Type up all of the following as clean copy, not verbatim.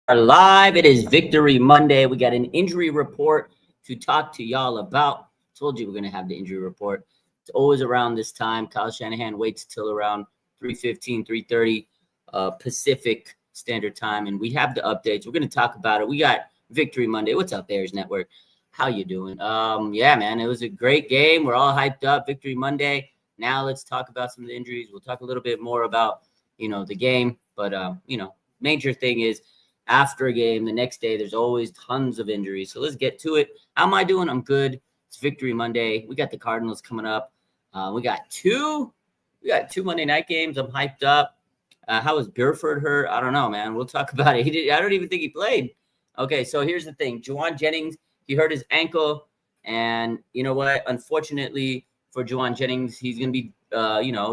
Are live. It is Victory Monday. We got an injury report to talk to y'all about. Told you we're going to have the injury report. It's always around this time. Kyle Shanahan waits till around 3:15, 3:30 Pacific Standard Time, and we have the updates. We're going to talk about it. We got Victory Monday. What's up, Bears Network? How you doing? Yeah, man, it was a great game. We're all hyped up. Victory Monday. Now let's talk about some of the injuries. We'll talk a little bit more about, the game, but major thing is after a game, the next day, there's always tons of injuries. So let's get to it. How am I doing? I'm good. It's Victory Monday. We got the Cardinals coming up. We got two Monday night games. I'm hyped up. How was Burford hurt? I don't know, man. We'll talk about it. I don't even think he played. Okay, so here's the thing. Jauan Jennings, he hurt his ankle. And you know what? Unfortunately for Jauan Jennings, he's going to be,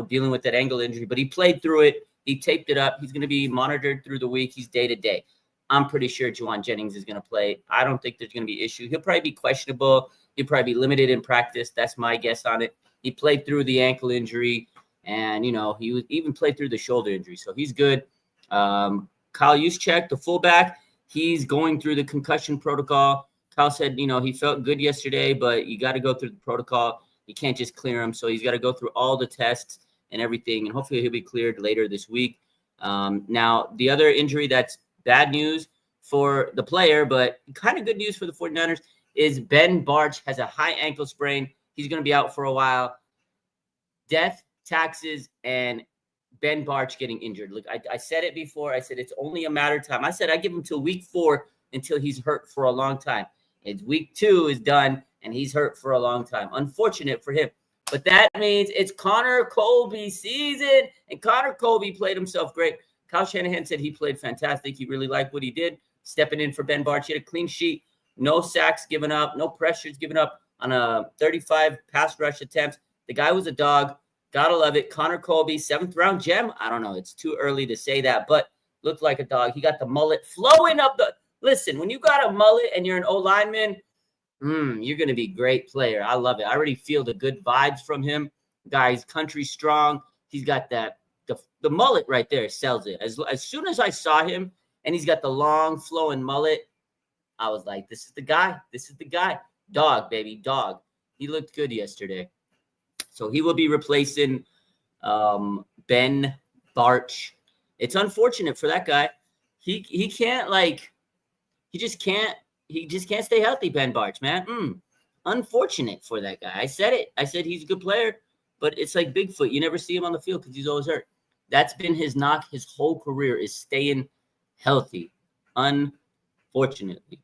dealing with that ankle injury. But he played through it. He taped it up. He's going to be monitored through the week. He's day-to-day. I'm pretty sure Jauan Jennings is going to play. I don't think there's going to be issue. He'll probably be questionable. He'll probably be limited in practice. That's my guess on it. He played through the ankle injury, and, he was even played through the shoulder injury. So he's good. Kyle Juszczyk, the fullback, he's going through the concussion protocol. Kyle said, he felt good yesterday, but you got to go through the protocol. You can't just clear him. So he's got to go through all the tests and everything, and hopefully he'll be cleared later this week. Now, the other injury that's bad news for the player, but kind of good news for the 49ers is Ben Bartch has a high ankle sprain. He's going to be out for a while. Death, taxes, and Ben Bartch getting injured. Look, I said it before. I said it's only a matter of time. I said I give him till week 4 until he's hurt for a long time. It's week 2 is done, and he's hurt for a long time. Unfortunate for him. But that means it's Connor Colby season, and Connor Colby played himself great. Kyle Shanahan said he played fantastic. He really liked what he did, stepping in for Ben Bartch. He had a clean sheet, no sacks given up, no pressures given up on a 35 pass rush attempts. The guy was a dog. Gotta love it. Connor Colby, 7th-round gem. I don't know. It's too early to say that, but looked like a dog. He got the mullet flowing up the – listen, when you got a mullet and you're an O-lineman, you're going to be a great player. I love it. I already feel the good vibes from him. Guy's country strong. He's got that. The mullet right there sells it. As soon as I saw him and he's got the long flowing mullet, I was like, this is the guy. This is the guy. Dog, baby, dog. He looked good yesterday. So he will be replacing Ben Bartch. It's unfortunate for that guy. He just can't stay healthy, Ben Bartch, man. Unfortunate for that guy. I said it. I said he's a good player, but it's like Bigfoot. You never see him on the field because he's always hurt. That's been his knock his whole career is staying healthy, unfortunately.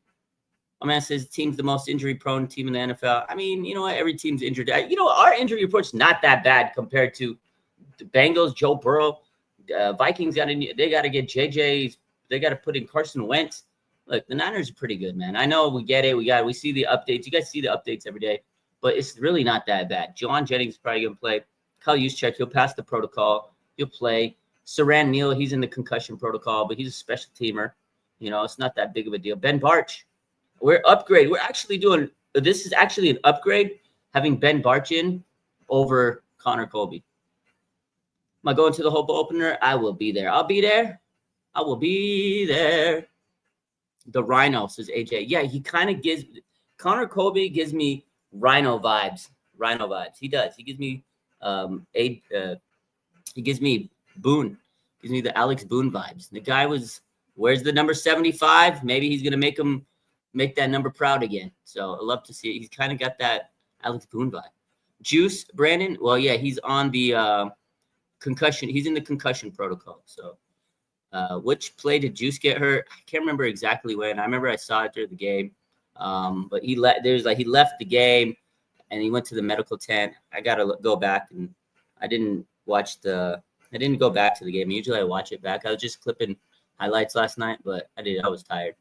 My man says the team's the most injury-prone team in the NFL. I mean, you know what? Every team's injured. Our injury report's not that bad compared to the Bengals, Joe Burrow. Vikings got to get JJ. They got to put in Carson Wentz. Look, the Niners are pretty good, man. I know we get it. We see the updates. You guys see the updates every day, but it's really not that bad. Jauan Jennings is probably going to play. Kyle Juszczyk, he'll pass the protocol. He'll play. Siran Neal, he's in the concussion protocol, but he's a special teamer. It's not that big of a deal. Ben Bartch, we're upgrade. We're actually doing – this is actually an upgrade, having Ben Bartch in over Connor Colby. Am I going to the Hope opener? I will be there. I'll be there. I will be there. The Rhino, says AJ. Yeah, he kind of gives – Connor Colby gives me Rhino vibes. He does. He gives me he gives me Boone. Gives me the Alex Boone vibes. The guy where's the number 75? Maybe he's going to make that number proud again. So I love to see it. He's kind of got that Alex Boone vibe. Juice, Brandon. Well, yeah, he's on the concussion. He's in the concussion protocol. So which play did Juice get hurt? I can't remember exactly when. I remember I saw it during the game. But he left the game and he went to the medical tent. I got to go back, and I didn't go back to the game. Usually I watch it back. I was just clipping highlights last night, but I was tired.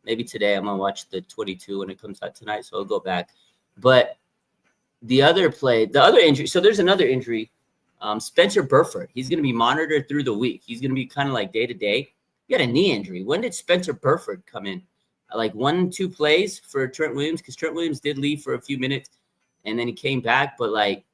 Maybe today I'm going to watch the 22 when it comes out tonight, so I'll go back. But the other injury, so there's another injury. Spencer Burford, he's going to be monitored through the week. He's going to be kind of like day-to-day. He had a knee injury. When did Spencer Burford come in? Like 1-2 plays for Trent Williams, because Trent Williams did leave for a few minutes, and then he came back. But, like,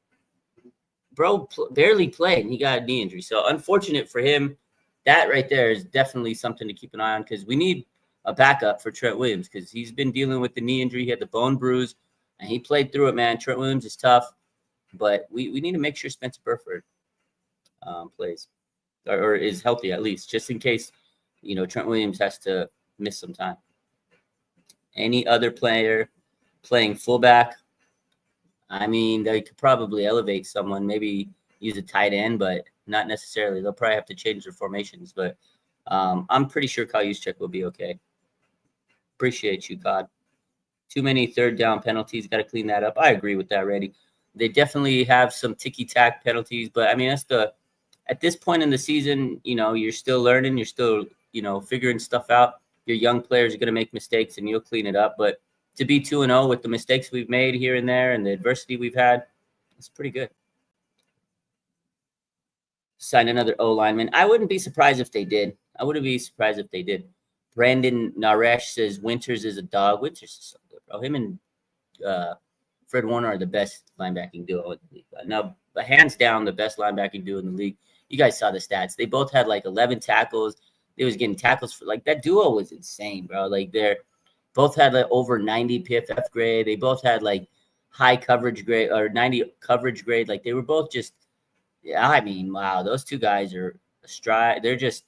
bro barely played, and he got a knee injury. So, unfortunate for him. that right there is definitely something to keep an eye on because we need a backup for Trent Williams because he's been dealing with the knee injury. He had the bone bruise, and he played through it, man. Trent Williams is tough, but we need to make sure Spencer Burford plays or is healthy at least, just in case, Trent Williams has to miss some time. Any other player playing fullback, I mean, they could probably elevate someone, maybe use a tight end, but not necessarily. They'll probably have to change their formations, but I'm pretty sure Kyle Juszczyk will be okay. Appreciate you, God. Too many third down penalties. Got to clean that up. I agree with that, Randy. They definitely have some ticky-tack penalties, but I mean, at this point in the season, you're still learning. You're still, figuring stuff out. Your young players are going to make mistakes, and you'll clean it up. But to be 2-0 with the mistakes we've made here and there and the adversity we've had, it's pretty good. Sign another O lineman. I wouldn't be surprised if they did. Brandon Naresh says Winters is a dog. Winters is so good, bro. Him and Fred Warner are the best linebacking duo in the league. Now, hands down, the best linebacking duo in the league. You guys saw the stats. They both had like 11 tackles. They was getting tackles for that duo was insane, bro. Like they're both had like over 90 PFF grade. They both had like high coverage grade or 90 coverage grade. Like they were both just, yeah, I mean, wow, those two guys are a stride. They're just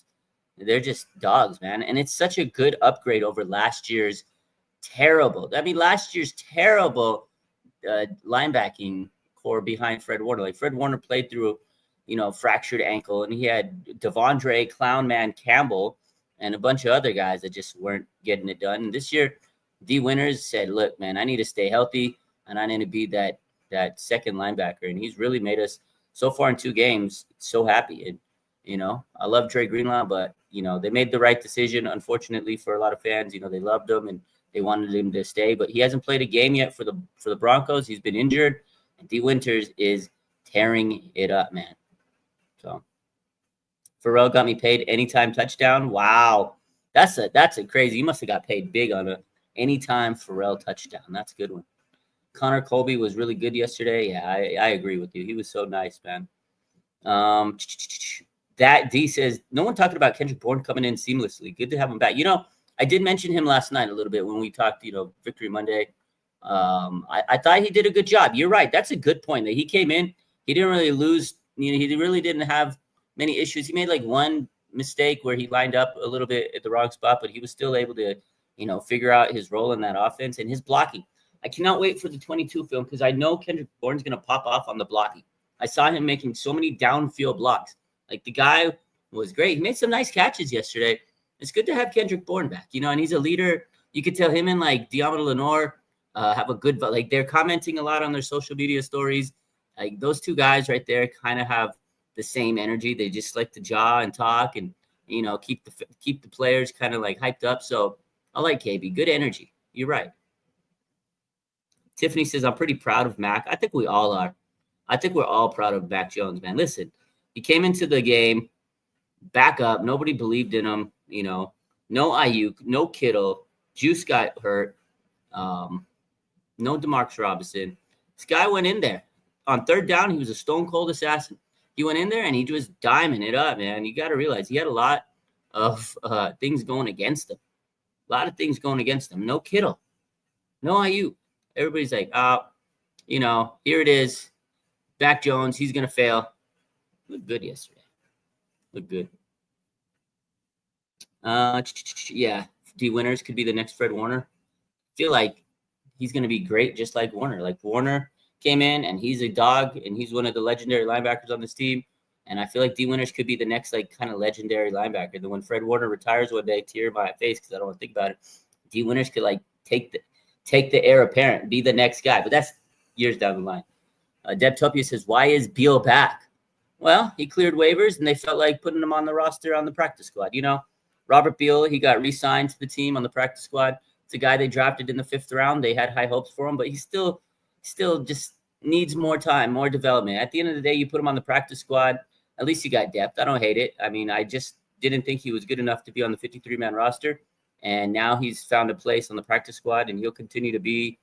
dogs, man. And it's such a good upgrade over last year's terrible linebacking core behind Fred Warner. Like Fred Warner played through, fractured ankle, and he had Devondre Clownman Campbell and a bunch of other guys that just weren't getting it done. And this year, D Winters said, look, man, I need to stay healthy, and I need to be that second linebacker. And he's really made us, so far in 2 games, so happy. And, I love Dre Greenlaw, but, they made the right decision, unfortunately, for a lot of fans. They loved him, and they wanted him to stay. But he hasn't played a game yet for the Broncos. He's been injured. And D Winters is tearing it up, man. So Pharrell got me paid anytime touchdown. Wow. That's a crazy. You must have got paid big on a anytime Pharrell touchdown. That's a good one. Connor Colby was really good yesterday. Yeah, I agree with you. He was so nice, man. That D says, no one talking about Kendrick Bourne coming in seamlessly. Good to have him back. I did mention him last night a little bit when we talked, Victory Monday. I thought he did a good job. You're right. That's a good point that he came in. He didn't really lose. He really didn't have many issues. He made like one mistake where he lined up a little bit at the wrong spot, but he was still able to, figure out his role in that offense and his blocking. I cannot wait for the 22 film because I know Kendrick Bourne's going to pop off on the blocking. I saw him making so many downfield blocks. Like the guy was great. He made some nice catches yesterday. It's good to have Kendrick Bourne back, and he's a leader. You could tell him and like Diamond Lenore have a good, like they're commenting a lot on their social media stories. Like those two guys right there kind of have the same energy. They just like to jaw and talk and, keep the players kind of like hyped up. So I like KB. Good energy. You're right. Tiffany says, I'm pretty proud of Mac. I think we all are. I think we're all proud of Mac Jones, man. Listen, he came into the game back up. Nobody believed in him. No Ayuk, no Kittle. Juice got hurt. No Demarcus Robinson. This guy went in there. On third down, he was a stone cold assassin. He went in there and he was diming it up, man. You got to realize he had a lot of things going against him. A lot of things going against him. No Kittle. No Ayuk. Everybody's like, here it is. Mac Jones, he's going to fail. Looked good yesterday. Looked good. Yeah, D Winters could be the next Fred Warner. Feel like he's going to be great just like Warner. Like Warner came in and he's a dog and he's one of the legendary linebackers on this team. And I feel like D Winters could be the next like kind of legendary linebacker. Then when Fred Warner retires one day, tear in my face because I don't want to think about it. D Winters could like take the heir apparent, be the next guy. But that's years down the line. Deb Topia says, why is Beal back? Well, he cleared waivers and they felt like putting him on the roster on the practice squad. Robert Beal, he got re-signed to the team on the practice squad. It's a guy they drafted in the 5th round. They had high hopes for him, but he still just needs more time, more development. At the end of the day, you put him on the practice squad. At least you got depth. I don't hate it. I mean, I just didn't think he was good enough to be on the 53-man roster. And now he's found a place on the practice squad, and he'll continue to be,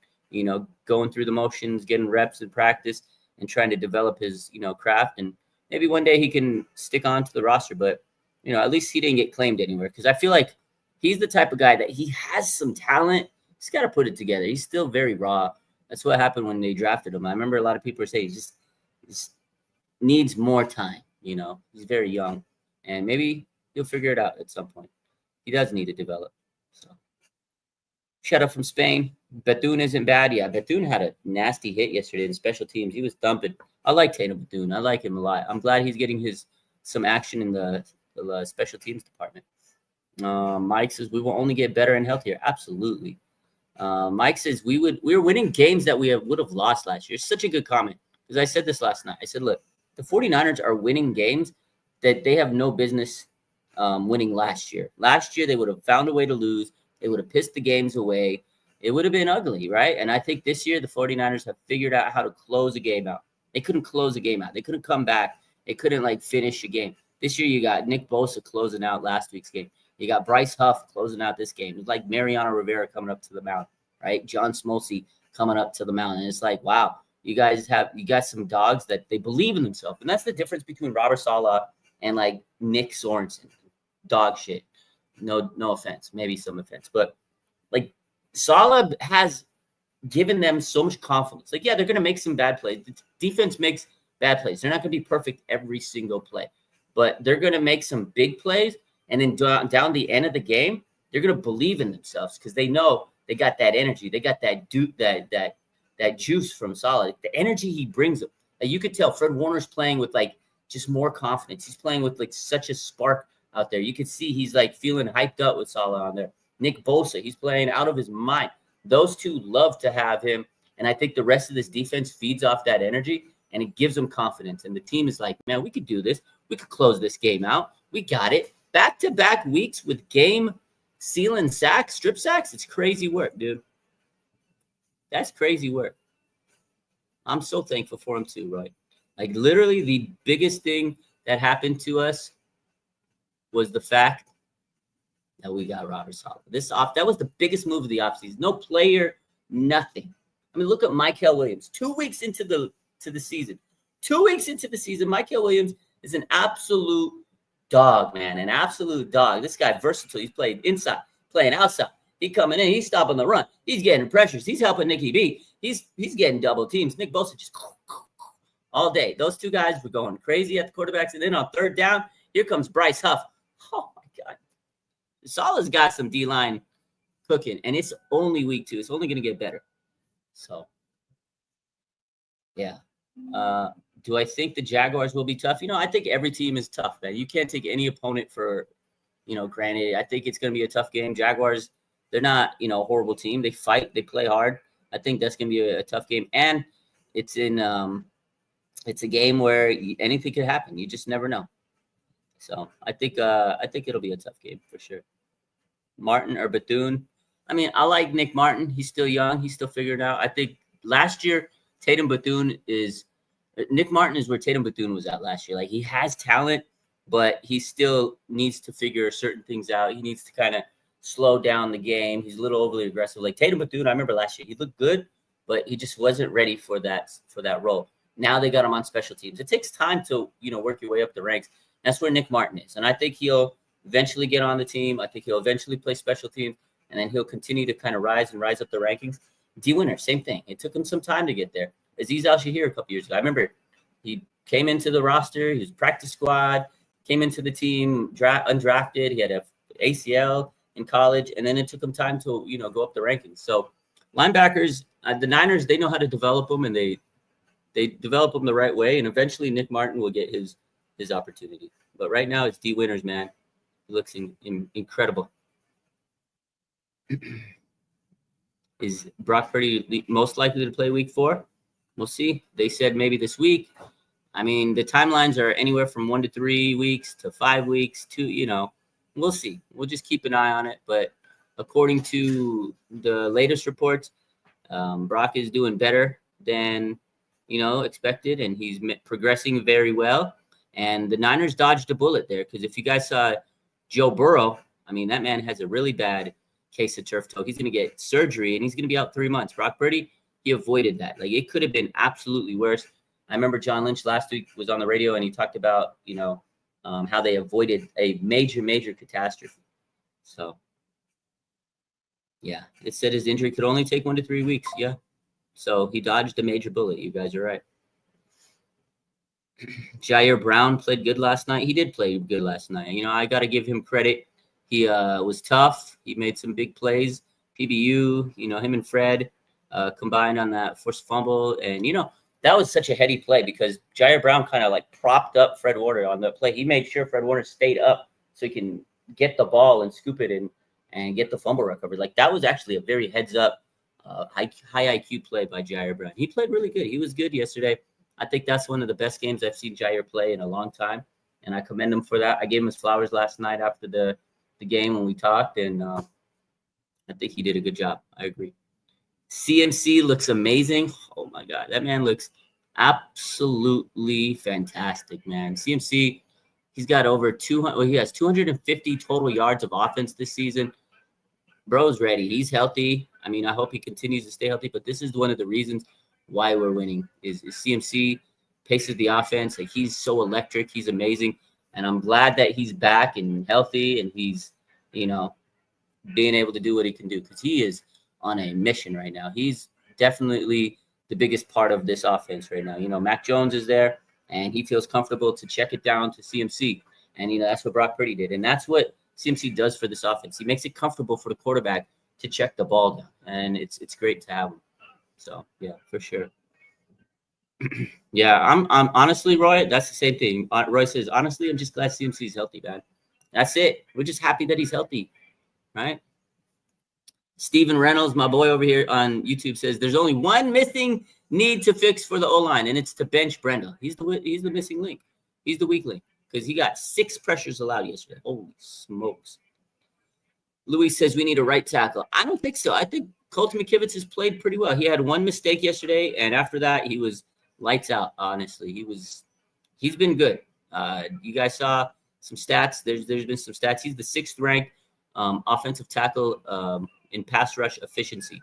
going through the motions, getting reps in practice and trying to develop his, craft. And maybe one day he can stick on to the roster. But at least he didn't get claimed anywhere, because I feel like he's the type of guy that he has some talent. He's got to put it together. He's still very raw. That's what happened when they drafted him. I remember a lot of people were saying he just needs more time. He's very young, and maybe he'll figure it out at some point. He does need to develop. So, shout out from Spain. Bethune isn't bad. Yeah, Bethune had a nasty hit yesterday in special teams. He was thumping. I like Tatum Bethune. I like him a lot. I'm glad he's getting some action in the special teams department. Mike says we will only get better and healthier. Absolutely. Mike says we were winning games that we would have lost last year. It's such a good comment, because I said this last night. I said, look, the 49ers are winning games that they have no business winning last year. Last year, they would have found a way to lose. They would have pissed the games away. It would have been ugly, right? And I think this year, the 49ers have figured out how to close a game out. They couldn't close a game out. They couldn't come back. They couldn't, finish a game. This year, you got Nick Bosa closing out last week's game. You got Bryce Huff closing out this game. It's like Mariano Rivera coming up to the mound, right? John Smoltz coming up to the mound. And it's like, wow, you got some dogs that they believe in themselves. And that's the difference between Robert Saleh and Nick Sorensen. Dog shit. No offense. Maybe some offense. But Saleh has given them so much confidence. Yeah, they're going to make some bad plays. The defense makes bad plays. They're not going to be perfect every single play. But they're going to make some big plays. And then down the end of the game, they're going to believe in themselves, because they know they got that energy. They got that juice from Saleh. The energy he brings them. You could tell Fred Warner's playing with just more confidence. He's playing with such a spark out there. You could see he's feeling hyped up with Saleh on there. Nick Bosa, he's playing out of his mind. Those two love to have him. And I think the rest of this defense feeds off that energy, and it gives them confidence. And the team is like, man, we could do this. We could close this game out. We got it. Back-to-back weeks with game-sealing sacks, strip sacks. It's crazy work, dude. That's crazy work. I'm so thankful for him too, Roy. Literally the biggest thing that happened to us was the fact that we got Robert Saleh. That was the biggest move of the offseason. No player, nothing. I mean, look at Mykel Williams. 2 weeks into the season. 2 weeks into the season, Mykel Williams is an absolute dog, man. An absolute dog. This guy versatile. He's playing inside, playing outside. He coming in. He's stopping the run. He's getting pressures. He's helping Nicky B. He's getting double teams. Nick Bosa just all day. Those two guys were going crazy at the quarterbacks. And then on third down, here comes Bryce Huff. Oh, my God. Saleh's got some D-line cooking, and it's only week 2. It's only going to get better. So, yeah. Do I think the Jaguars will be tough? I think every team is tough, man. You can't take any opponent for, granted. I think it's going to be a tough game. Jaguars, they're not, a horrible team. They fight. They play hard. I think that's going to be a tough game. And it's it's a game where anything could happen. You just never know. So I think it'll be a tough game for sure. Martin or Bethune. I mean, I like Nick Martin. He's still young. He's still figuring it out. I think last year, Nick Martin is where Tatum Bethune was at last year. He has talent, but he still needs to figure certain things out. He needs to kind of slow down the game. He's a little overly aggressive. Tatum Bethune, I remember last year, he looked good, but he just wasn't ready for that role. Now they got him on special teams. It takes time to, work your way up the ranks. That's where Nick Martin is. And I think he'll eventually get on the team. I think he'll eventually play special teams, and then he'll continue to kind of rise up the rankings. D Winner, same thing. It took him some time to get there. Azeez Al-Shaair a couple years ago. I remember he came into the roster. He was practice squad, came into the team undrafted. He had a ACL in college, and then it took him time to, go up the rankings. So linebackers, the Niners, they know how to develop them, and they develop them the right way. And eventually Nick Martin will get his opportunity. But right now it's D Winners, man. He looks incredible. Is Brock Purdy most likely to play week 4? We'll see. They said maybe this week. I mean, the timelines are anywhere from 1 to 3 weeks to 5 weeks to, we'll see. We'll just keep an eye on it. But according to the latest reports, Brock is doing better than, expected, and he's progressing very well. And the Niners dodged a bullet there, because if you guys saw Joe Burrow, I mean, that man has a really bad case of turf toe. He's going to get surgery, and he's going to be out 3 months. Brock Purdy, he avoided that. It could have been absolutely worse. I remember John Lynch last week was on the radio, and he talked about, how they avoided a major catastrophe. So, yeah, it said his injury could only take 1 to 3 weeks. Yeah. So he dodged a major bullet. You guys are right. Jair Brown played good last night. He did play good last night. You know, I got to give him credit. He was tough. He made some big plays. PBU, you know, him and Fred combined on that forced fumble. And, you know, that was such a heady play because Jair Brown kind of like propped up Fred Warner on the play. He made sure Fred Warner stayed up so he can get the ball and scoop it in and get the fumble recovered. Like, that was actually a very heads up, high IQ play by Jair Brown. He played really good. He was good yesterday. I think that's one of the best games I've seen Jair play in a long time, and I commend him for that. I gave him his flowers last night after the game when we talked, and I think he did a good job. I agree. CMC looks amazing. Oh, my God. That man looks absolutely fantastic, man. CMC, he's got over 200. Well, he has 250 total yards of offense this season. Bro's ready. He's healthy. I mean, I hope he continues to stay healthy, but this is one of the reasons why we're winning is CMC paces the offense. Like, he's so electric. He's amazing. And I'm glad that he's back and healthy and he's, you know, being able to do what he can do because he is on a mission right now. He's definitely the biggest part of this offense right now. You know, Mac Jones is there and he feels comfortable to check it down to CMC. And, you know, that's what Brock Purdy did. And that's what CMC does for this offense. He makes it comfortable for the quarterback to check the ball down. And it's great to have him. So, yeah, for sure. Yeah, I'm honestly, Roy, that's the same thing. Roy says, honestly, I'm just glad CMC's healthy, man. That's it. We're just happy that he's healthy, right? Steven Reynolds, my boy over here on YouTube, says there's only one missing need to fix for the O-line, and it's to bench Brenda. He's the missing link. He's the weak link because he got 6 pressures allowed yesterday. Holy smokes. Louis says we need a right tackle. I don't think so. I think Colton McKivitz has played pretty well. He had one mistake yesterday, and after that, he was lights out. Honestly, he's been good. You guys saw some stats. There's been some stats. He's the 6th ranked offensive tackle in pass rush efficiency.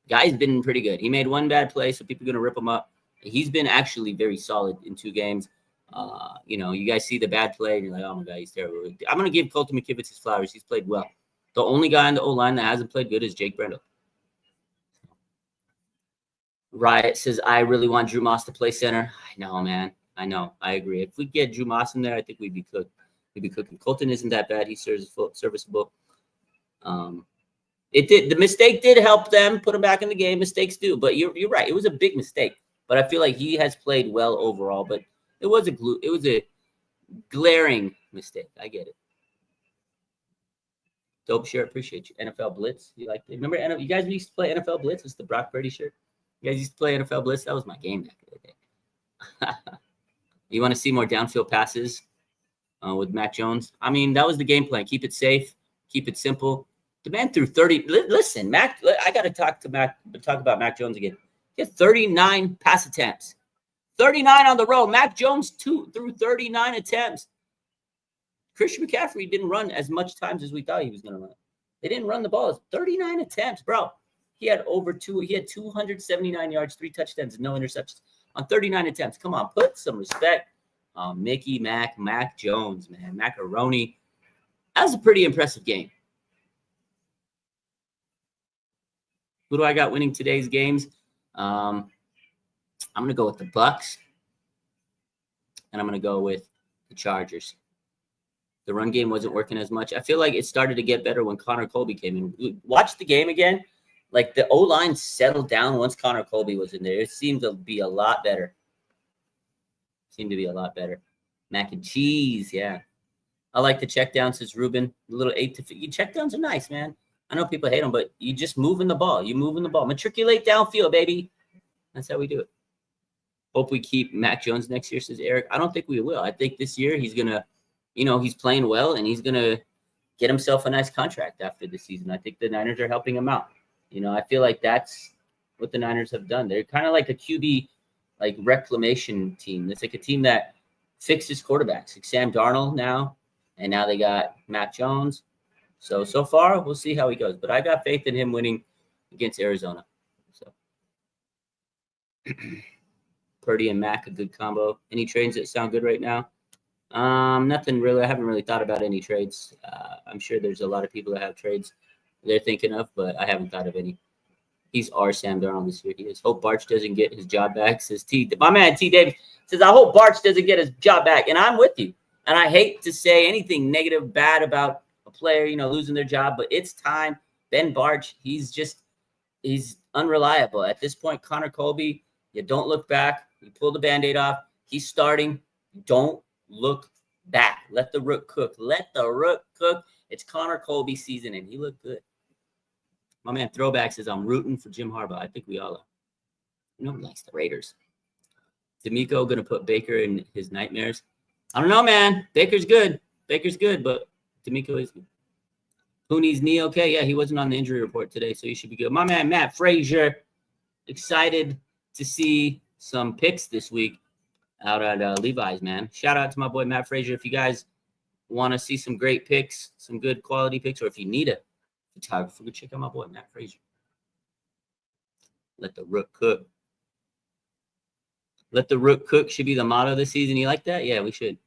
Guy's been pretty good. He made one bad play, so people are gonna rip him up. He's been actually very solid in 2 games. You know, you guys see the bad play, and you're like, oh my God, he's terrible. I'm gonna give Colton McKivitz his flowers. He's played well. The only guy on the O-line that hasn't played good is Jake Brendel. Riot says, I really want Drew Moss to play center. I know, man. I know. I agree. If we get Drew Moss in there, I think we'd be cooked. We'd be cooking. Colton isn't that bad. He's serviceable. The mistake did help them put him back in the game. Mistakes do, but you're right. It was a big mistake, but I feel like he has played well overall. But it was a glaring mistake. I get it. Dope shirt. Appreciate you. NFL Blitz. You like it? Remember, you guys used to play NFL Blitz? It's the Brock Purdy shirt. You guys used to play NFL Blitz? That was my game back in the day. You want to see more downfield passes with Mac Jones? I mean, that was the game plan. Keep it safe. Keep it simple. The man threw 30. Listen, Mac, I got to talk about Mac Jones again. He had 39 pass attempts. 39 on the road. Mac Jones threw 39 attempts. Christian McCaffrey didn't run as much times as we thought he was going to run. They didn't run the ball. 39 attempts, bro. He had 279 yards, 3 touchdowns, and no interceptions on 39 attempts. Come on, put some respect on Mickey Mac Jones, man. Macaroni. That was a pretty impressive game. Who do I got winning today's games? I'm going to go with the Bucks, and I'm going to go with the Chargers. The run game wasn't working as much. I feel like it started to get better when Connor Colby came in. Watch the game again. Like, the O-line settled down once Connor Colby was in there. It seemed to be a lot better. Mac and cheese, yeah. I like the check down, says Ruben. The little 8 to 5. Check downs are nice, man. I know people hate them, but you just moving the ball. Matriculate downfield, baby. That's how we do it. Hope we keep Mac Jones next year, says Eric. I don't think we will. I think this year he's going to, he's playing well, and he's going to get himself a nice contract after the season. I think the Niners are helping him out. I feel like that's what the Niners have done. They're kind of like a QB, like, reclamation team. It's like a team that fixes quarterbacks. Like Sam Darnold now, and now they got Mac Jones. So far, we'll see how he goes. But I got faith in him winning against Arizona. So Purdy and Mac, a good combo. Any trades that sound good right now? Nothing really. I haven't really thought about any trades. I'm sure there's a lot of people that have trades they're thinking of, but I haven't thought of any. He's our Sam Darnold this year. He is. Hope Barch doesn't get his job back. Says T. My man T. Davis says, I hope Barch doesn't get his job back. And I'm with you. And I hate to say anything negative, bad about a player, losing their job, but it's time. Ben Barch, he's unreliable. At this point, Connor Colby, you don't look back. You pull the Band-Aid off. He's starting. Don't look back. Let the rook cook. Let the rook cook. It's Connor Colby season, and he looked good. My man Throwback says, I'm rooting for Jim Harbaugh. I think we all are. Nobody likes the Raiders. D'Amico going to put Baker in his nightmares. I don't know, man. Baker's good. But D'Amico is good. Pooney's knee okay? Yeah, he wasn't on the injury report today, so he should be good. My man Matt Frazier, excited to see some picks this week out at Levi's, man. Shout out to my boy Matt Frazier. If you guys want to see some great picks, some good quality picks, or if you need a photographer, go check out my boy Matt Frazier. Let the rook cook. Let the rook cook should be the motto this season. You like that? Yeah, we should.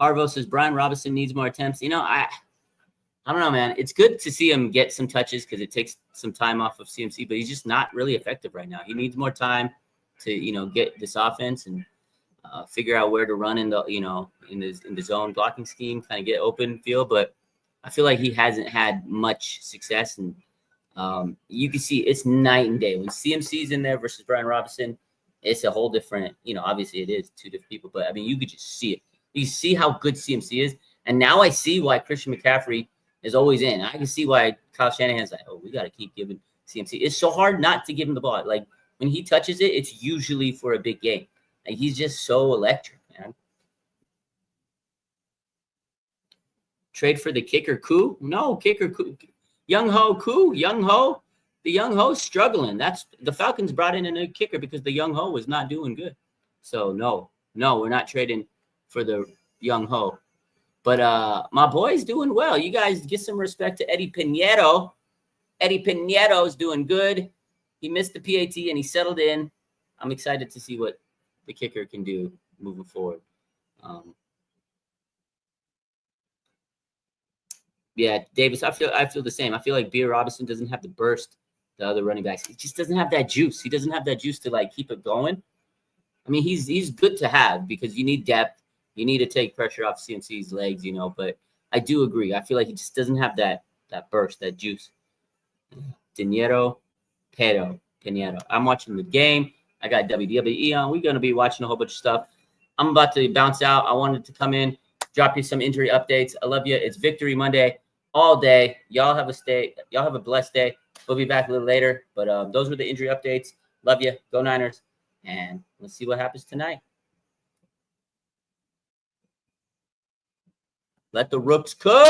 Harvo says Brian Robinson needs more attempts. I don't know, man. It's good to see him get some touches because it takes some time off of CMC, but he's just not really effective right now. He needs more time to, get this offense and figure out where to run in the, in the zone blocking scheme, kind of get open field. But I feel like he hasn't had much success, and you can see it's night and day when CMC's in there versus Brian Robinson. It's a whole different, obviously it is two different people, but I mean, you could just see it. You see how good CMC is. And now I see why Christian McCaffrey is always in. I can see why Kyle Shanahan's like, we got to keep giving CMC. It's so hard not to give him the ball. Like when he touches it, it's usually for a big game. Like he's just so electric, man. Trade for the kicker Koo? No, kicker Koo. Young Ho Koo. Young Ho. The Young Ho's struggling. That's the Falcons brought in a new kicker because the Young Ho was not doing good. So no, we're not trading for the Young Ho. But my boy's doing well. You guys get some respect to Eddie Pinedo. Eddie Pineto's doing good. He missed the PAT and he settled in. I'm excited to see what the kicker can do moving forward. Yeah, Davis, I feel the same. I feel like Beer Robinson doesn't have the burst the other running backs. He just doesn't have that juice. He doesn't have that juice to like keep it going. I mean, he's good to have because you need depth. You need to take pressure off CMC's legs, but I do agree. I feel like he just doesn't have that burst, that juice. Pinedo. I'm watching the game. I got WWE on. We're going to be watching a whole bunch of stuff. I'm about to bounce out. I wanted to come in, drop you some injury updates. I love you. It's Victory Monday all day. Y'all have a blessed day. We'll be back a little later. But those were the injury updates. Love you. Go Niners. And let's see what happens tonight. Let the rooks cook.